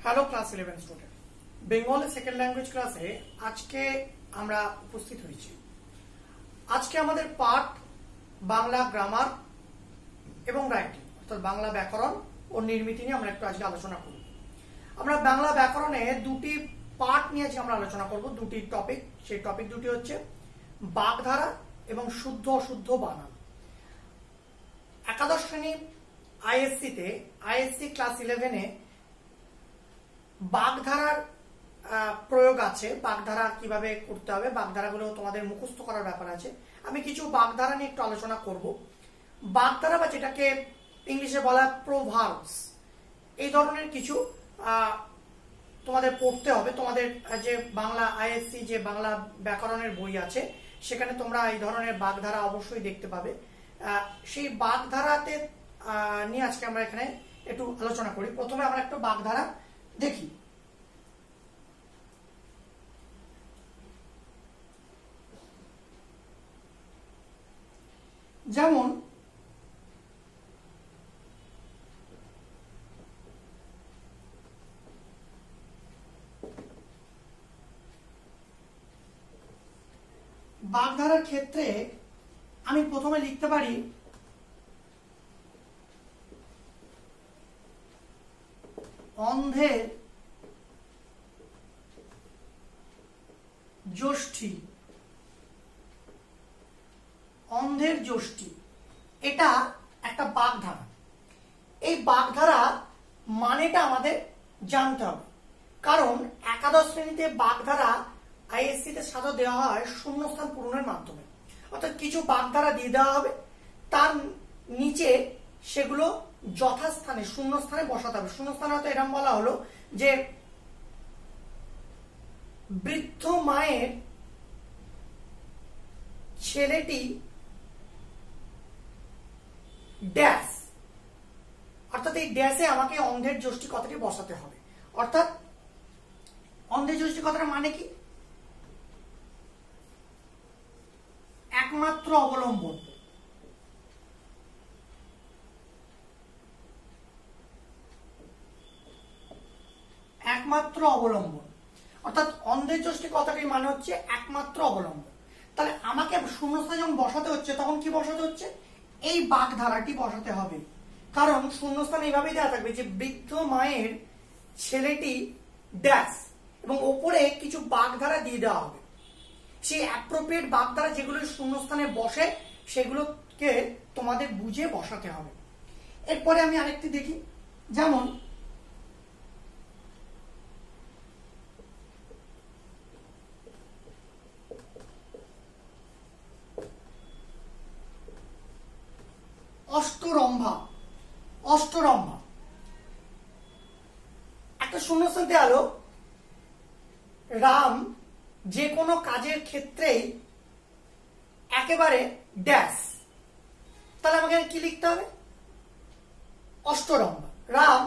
Hello class 11 student, Bengali second language ক্লাসে আজকে আমরা উপস্থিত হয়েছি। আজকে আমাদের পাঠ বাংলা গ্রামার এবং রাইটিং অর্থাৎ বাংলা ব্যাকরণ ও নির্মিতি নিয়ে আমরা একটু আজকে আলোচনা করব। আমরা বাংলা ব্যাকরণে দুটি পার্ট নিয়ে আজকে আমরা আলোচনা করব, দুটি টপিক। সেই টপিক দুটি হচ্ছে বাগধারা এবং শুদ্ধ অশুদ্ধ বানান। একাদশ শ্রেণী আইএসসি ক্লাস 11-এ বাগধারার প্রয়োগ আছে। বাগধারা কিভাবে করতে হবে, বাগধারাগুলো তোমাদের মুখস্থ করার ব্যাপার আছে। আমি কিছু বাগধারা নিয়ে একটু আলোচনা করব। বাগধারা বা যেটাকে ইংলিশে বলা হয় প্রোভার্বস, এই ধরনের কিছু তোমাদের পড়তে হবে। তোমাদের যে বাংলা আইএসসি যে বাংলা ব্যাকরণের বই আছে সেখানে তোমরা এই ধরনের বাগধারা অবশ্যই দেখতে পাবে। সেই বাগধারাতে নিয়ে আজকে আমরা এখানে একটু আলোচনা করি। প্রথমে আমরা একটু বাগধারা দেখি। যেমন বাগধারার ক্ষেত্রে আমি প্রথমে লিখতে পারি অন্ধের যষ্টি। অন্ধের যষ্টি এটা একটা বাগধারা। এই বাগধারা মানেটা আমাদের জানতে হবে, কারণ একাদশ শ্রেণীতে বাগধারা আইএসসি তে সাধারণত দেওয়া হয় শূন্যস্থান পূরণের মাধ্যমে। অর্থাৎ কিছু বাগধারা দিয়ে দেওয়া হবে, তার নিচে সেগুলো যথাস্থানে শূন্যস্থানে বসাতে হবে। শূন্যস্থানে হয়তো এরকম বলা হলো যে বৃদ্ধ মায়ের ছেলেটি ড্যাশ, অর্থাৎ এই ড্যাশে আমাকে অন্ধের যষ্টি কথাটি বসাতে হবে। অর্থাৎ অন্ধের যষ্টি কথাটা মানে কি? একমাত্র অবলম্বন। একমাত্র অবলম্বন অর্থাৎ অন্ধের যষ্টি কথাটি মানে হচ্ছে একমাত্র অবলম্বন। তাহলে আমাকে শূন্যস্থানে যখন বসাতে হচ্ছে তখন কি বসাতে হচ্ছে? এই বাগধারাটি বসাতে হবে, কারণ শূন্যস্থান এইভাবেই দেওয়া থাকবে যে বৃদ্ধ মায়ের ছেলেটি ড্যাশ এবং ওপরে কিছু বাগধারা দিয়ে দেওয়া হবে। সেই অ্যাপ্রোপ্রিয়েট বাগধারা যেগুলো শূন্যস্থানে বসে সেগুলোকে তোমাদের বুঝে বসাতে হবে। এরপরে আমি আরেকটি দেখি, যেমন অষ্টরম্ভা। অষ্টরম্ভা একটা শূন্যস্থান দেওয়া হলো, রাম যে কোনো কাজের ক্ষেত্রেই একেবারে ড্যাশ। তাহলে আমাকে কি লিখতে হবে? অষ্টরম্ভা। রাম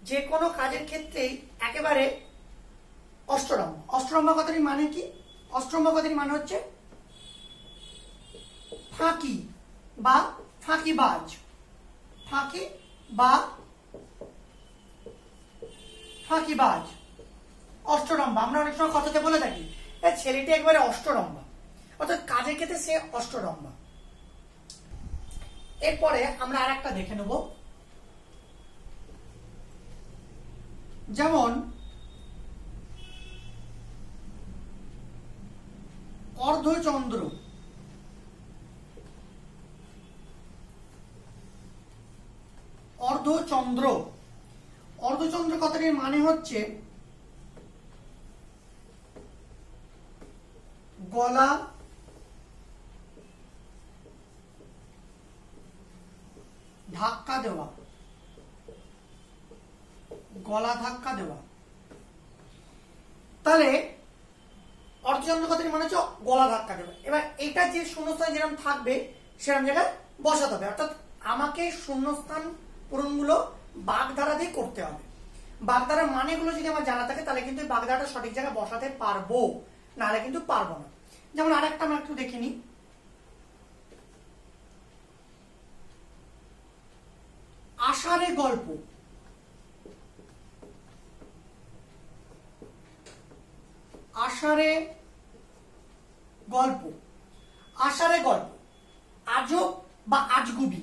যে কোনো কাজের ক্ষেত্রেই একেবারে অষ্টরম্ভা। অষ্টরম্ভা কথাটি মানে কি? অষ্টরম্ভা কথাটি মানে হচ্ছে ফাঁকি বা ফাঁকিবাজ। ফাঁকি বা ফাঁকিবাজ, অষ্টরম্ভা। আমরা অনেক সময় কথাতে বলে থাকি ছেলেটি একবারে অষ্টরম্ভা, অর্থাৎ কাজের ক্ষেত্রে সে অষ্টরম্ভা। এরপরে আমরা আর একটা দেখে নেব, যেমন অর্ধচন্দ্র। অর্ধচন্দ্র অর্ধচন্দ্র কথাটির মানে হচ্ছে গলা ধাক্কা দেওয়া। গলা ধাক্কা দেওয়া। তাহলে অর্ধচন্দ্র কথাটির মানে হচ্ছে গলা ধাক্কা দেওয়া। এবার এটা যে শূন্যস্থানে যেরকম থাকবে সেরকম জায়গায় বসাতে হবে। অর্থাৎ আমাকে শূন্যস্থান পূরণগুলো বাগধারা দিয়ে করতে হবে। বাগধারার মানেগুলো যদি আমার জানা থাকে তাহলে কিন্তু বাগধারাটা সঠিক জায়গায় বসাতে পারবো, নাহলে কিন্তু পারবো না। যেমন আরেকটা আমরা একটু দেখিনি, আষাঢ়ে গল্প। আষাঢ়ে গল্প, আষাঢ়ে গল্প, আজব বা আজগুবি,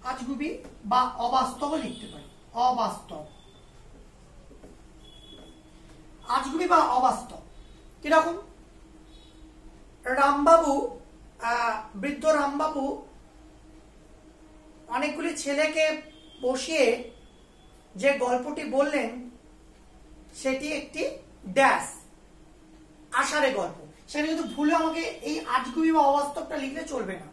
আজগুবি বা অবাস্তব লিখতে পারি, অবাস্তব, আজগুবি বা অবাস্তব। কিরকম? রামবাবু, বৃদ্ধ রামবাবু অনেকগুলি ছেলেকে বসিয়ে যে গল্পটি বললেন সেটি একটি ড্যাশ, আষাঢ়ে গল্প। সেখানে কিন্তু ভুলে আমাকে এই আজগুবি বা অবাস্তবটা লিখলে চলবে না,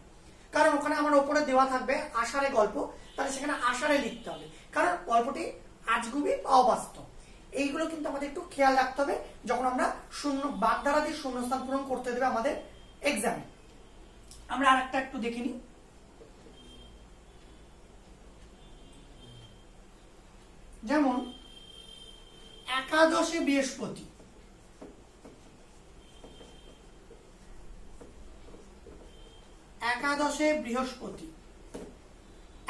কারণ ওখানে আমার ওপরে দেওয়া থাকবে আষাঢ়ে গল্প, তাহলে সেখানে আষাঢ়ে লিখতে হবে, কারণ গল্পটি আজগুবি বা অবাস্তব। এইগুলো কিন্তু আমাদের একটু খেয়াল রাখতে হবে যখন আমরা শূন্য বাগধারা দিয়ে শূন্যস্থান পূরণ করতে দেবে আমাদের এক্সামে। আমরা আরেকটা একটু দেখে নিই। যেমন একাদশে বৃহস্পতি, একাদশে বৃহস্পতি,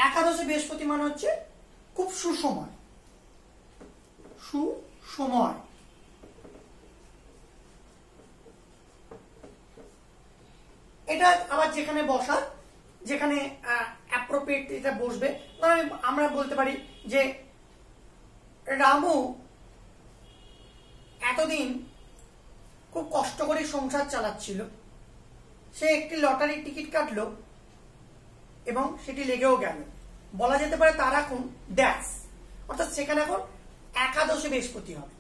একাদশে বৃহস্পতি মানে হচ্ছে খুব সুসময়, সুসময়। এটা আবার যেখানে বসার, যেখানে অ্যাপ্রোপ্রিয়েট এটা বসবে, আমরা বলতে পারি যে রামু এতদিন খুব কষ্ট করে সংসার চালাচ্ছিল, সে একটি লটারির টিকিট কাটলো এবং সেটি লেগেও গেল। বলা যেতে পারে তার এখন ড্যাশ, অর্থাৎ সেখানে এখন একাদশে বৃহস্পতি হবে।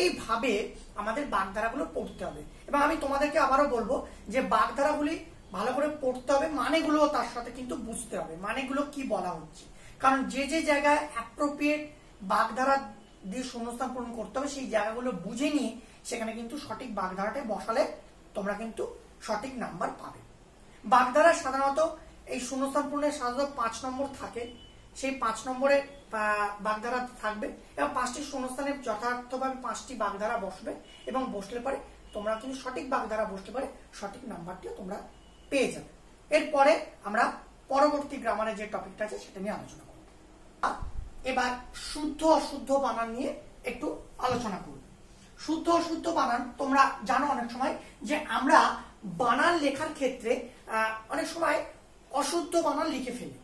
এইভাবে আমাদের বাগধারাগুলো পড়তে হবে। এবং আমি তোমাদেরকে আবারও বলবো যে বাগধারাগুলি ভালো করে পড়তে হবে, মানেগুলো তার সাথে কিন্তু বুঝতে হবে, মানেগুলো কি বলা হচ্ছে। কারণ যে যে জায়গায় অ্যাপ্রোপ্রিয়েট বাগধারা দিয়ে শূন্যস্থান পূরণ করতে হবে সেই জায়গাগুলো বুঝে নিয়ে সেখানে কিন্তু সঠিক বাগধারাটা বসালে তোমরা কিন্তু সঠিক নাম্বার পাবে। বাগধারা সাধারণত এই শূন্যস্থান পূরণের সাধারণত 5 নম্বর থাকে, সেই 5 নম্বরে বাগধারা থাকবে এবং 5টি শূন্যস্থানে যথার্থভাবে 5টি বাগধারা বসবে এবং বসলে পরে তোমরা কিন্তু সঠিক বাগধারা বসতে পারে সঠিক নাম্বারটিও তোমরা পেয়ে যাবে। এরপরে আমরা পরবর্তী গ্রামারে যে টপিকটা আছে সেটা নিয়ে আলোচনা করব। এবার শুদ্ধ অশুদ্ধ বানান নিয়ে একটু আলোচনা করব। শুদ্ধ অশুদ্ধ বানান তোমরা জানো অনেক সময় যে আমরা বানান লেখার ক্ষেত্রে অনেক সময় অশুদ্ধ বানান লিখে ফেলি,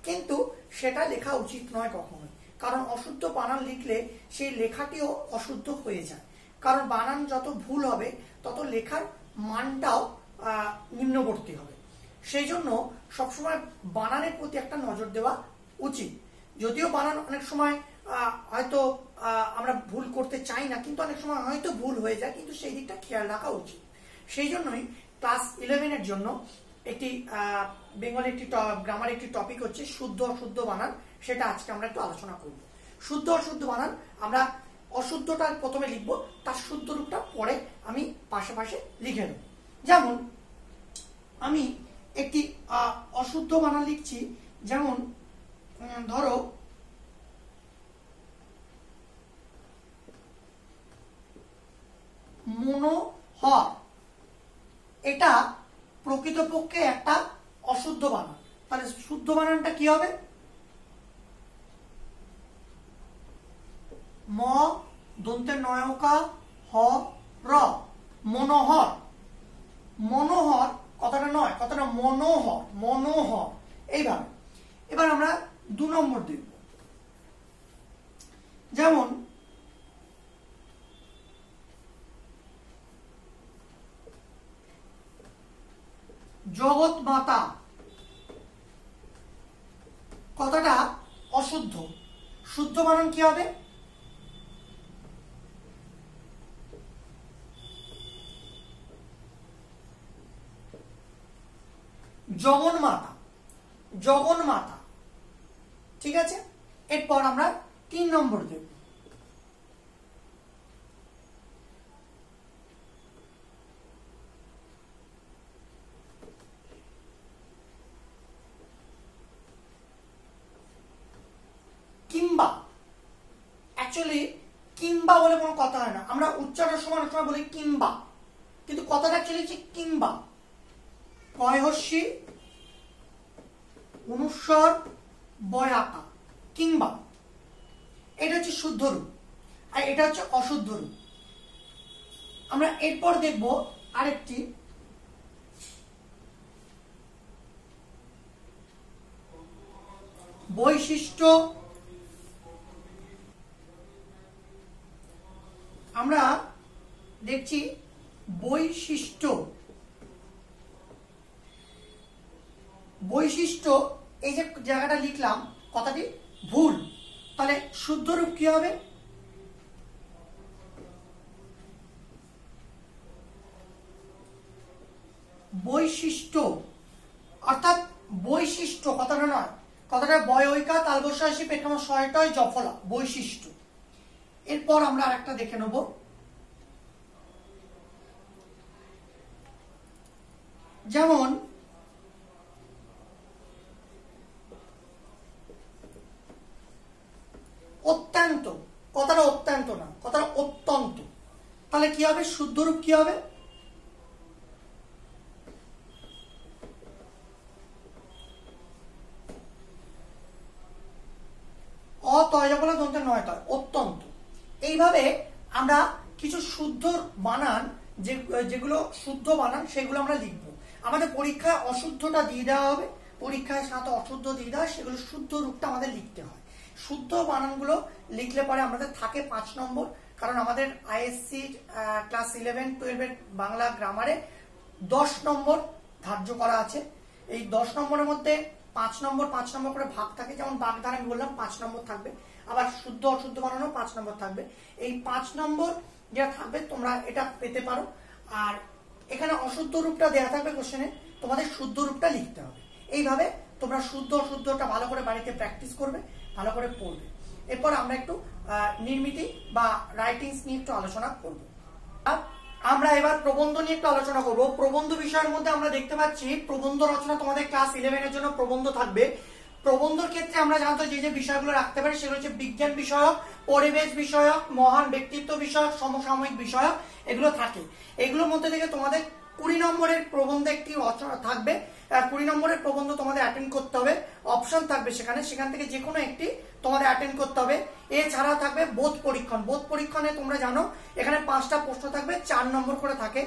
কিন্তু সেটা লেখা উচিত নয় কখনোই। কারণ অশুদ্ধ বানান লিখলে সেই লেখাটিও অশুদ্ধ হয়ে যায়, কারণ বানান যত ভুল হবে তত লেখার মানটাও নিম্নবর্তী হবে। সেই জন্য সবসময় বানানের প্রতি একটা নজর দেওয়া উচিত। যদিও বানান অনেক সময় হয়তো আমরা ভুল করতে চাই না, কিন্তু অনেক সময় হয়তো ভুল হয়ে যায়, কিন্তু সেই দিকটা খেয়াল রাখা উচিত। সেই জন্যই ক্লাস 11-এর জন্য একটি বেঙ্গলি একটি গ্রামার একটি টপিক হচ্ছে শুদ্ধ অশুদ্ধ বানান, সেটা আজকে আমরা একটু আলোচনা করব। শুদ্ধ অশুদ্ধ বানান আমরা অশুদ্ধটা প্রথমে লিখব, তার শুদ্ধ রূপটা পরে আমি পাশে পাশে লিখে দেব। যেমন আমি একটি অশুদ্ধ বানান লিখছি, যেমন ধরো মনোহর, এটা প্রকৃতপক্ষে একটা অশুদ্ধ বানান। তাহলে শুদ্ধ বানানটা কি হবে? ম দন্তের নয়কা হ র, মনোহর। মনোহর কথাটা নয়, কথাটা মনোহর, মনোহর এইভাবে। এবার আমরা 2 নম্বর দেখব। যেমন জগৎ মাতা, কথাটা অশুদ্ধ, শুদ্ধ বানান কি হবে? জগন্মাতা, জগন্মাতা। ঠিক আছে, এরপর আমরা 3 নম্বর দেব। কিংবা, অ্যাকচুয়ালি কিংবা বলে কোনো কথা হয় না, আমরা উচ্চারণের সময় অনেক সময় বলি কিংবা, কিন্তু কথাটা অ্যাকচুয়ালি হচ্ছে কিংবা। কয়হস্যি অনুস্বর বয় আকা কিংবা, এটা হচ্ছে শুদ্ধ রূপ আর এটা হচ্ছে অশুদ্ধ রূপ। আমরা এরপর দেখব আরেকটি, বৈশিষ্ট্য। আমরা দেখছি বৈশিষ্ট্য। বৈশিষ্ট্য এই যে জায়গাটা লিখলাম কথাটি ভুল, তাহলে শুদ্ধ রূপ কি হবে? বৈশিষ্ট্য, অর্থাৎ বৈশিষ্ট্য কথাটা নয়, কথাটা বয় ঐকা তালবস্য আসি পেটকামা শয়টয় জফলা, বৈশিষ্ট্য। এরপর আমরা আরেকটা দেখে নেব, যেমন অত্যন্ত, কথাটা অত্যন্ত না, কথাটা অত্যন্ত, তাহলে কি হবে? শুদ্ধ রূপ কি হবে? অতয় বলে দন্তে নয় তয়, অত্যন্ত। এইভাবে আমরা কিছু শুদ্ধ বানান, যেগুলো শুদ্ধ বানান সেগুলো আমরা লিখবো। আমাদের পরীক্ষায় অশুদ্ধটা দিয়ে দেওয়া হবে, পরীক্ষায় সাথে অশুদ্ধ দিয়ে দেওয়া, সেগুলো শুদ্ধ রূপটা আমাদের লিখতে হয়। শুদ্ধ বানানগুলো লিখলে পরে আমাদের থাকে 5 নম্বর, কারণ আমাদের আইএসসি ক্লাস 11-12 বাংলা গ্রামারে 10 নম্বর ধার্য করা আছে। এই 10 নম্বরের মধ্যে 5 নম্বর 5 নম্বর করে ভাগ থাকে, যেমন বাগধারা আমি বললাম 5 নম্বর থাকবে, আবার শুদ্ধ অশুদ্ধ বানানো 5 নম্বর থাকবে। এই 5 নম্বর যেটা থাকবে তোমরা এটা পেতে পারো। আর এখানে অশুদ্ধ রূপটা দেওয়া থাকবে কোশ্চেনে, তোমাদের শুদ্ধ রূপটা লিখতে হবে। এইভাবে তোমরা শুদ্ধ অশুদ্ধটা ভালো করে বাড়িতে প্র্যাকটিস করবে, ভালো করে পড়বে। এরপর আমরা একটু নির্মিতি বা রাইটিংস নিয়ে একটু আলোচনা করব। আমরা এবার প্রবন্ধ নিয়ে একটু আলোচনা করব। প্রবন্ধ বিষয়ের মধ্যে আমরা দেখতে পাচ্ছি প্রবন্ধ রচনা, তোমাদের ক্লাস 11 এর জন্য প্রবন্ধ থাকবে। প্রবন্ধের ক্ষেত্রে আমরা জানতো যে বিষয়গুলো রাখতে পারি সেগুলো হচ্ছে বিজ্ঞান বিষয়ক, পরিবেশ বিষয়ক, মহান ব্যক্তিত্ব বিষয়ক, সমসাময়িক বিষয়ক, এগুলো থাকে। এগুলোর মধ্যে থেকে তোমাদের 20 নম্বরের প্রবন্ধ একটি থাকবে। 20 নম্বরের প্রবন্ধ তোমাদের অ্যাটেন্ড করতে হবে, অপশন থাকবে সেখান থেকে যে কোনো একটি তোমাদের অ্যাটেন্ড করতে হবে। এছাড়া থাকবে বোধ পরীক্ষণ। বোধ পরীক্ষণে তোমরা জানো এখানে 5টা প্রশ্ন থাকবে, 4 নম্বর করে থাকে।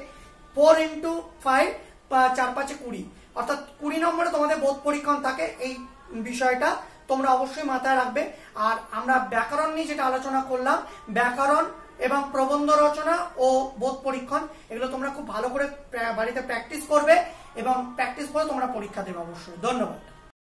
4 × 5 4 5 20, অর্থাৎ 20 নম্বরে তোমাদের বোধ পরীক্ষণ থাকে। এই বিষয়টা তোমরা অবশ্যই মাথায় রাখবে। আর আমরা ব্যাকরণ নিয়ে যেটা আলোচনা করলাম, ব্যাকরণ এবং প্রবন্ধ রচনা ও বোধ পরীক্ষণ, এগুলো তোমরা খুব ভালো করে বাড়িতে প্র্যাকটিস করবে এবং প্র্যাকটিস করে তোমরা পরীক্ষা দেবে অবশ্যই। ধন্যবাদ।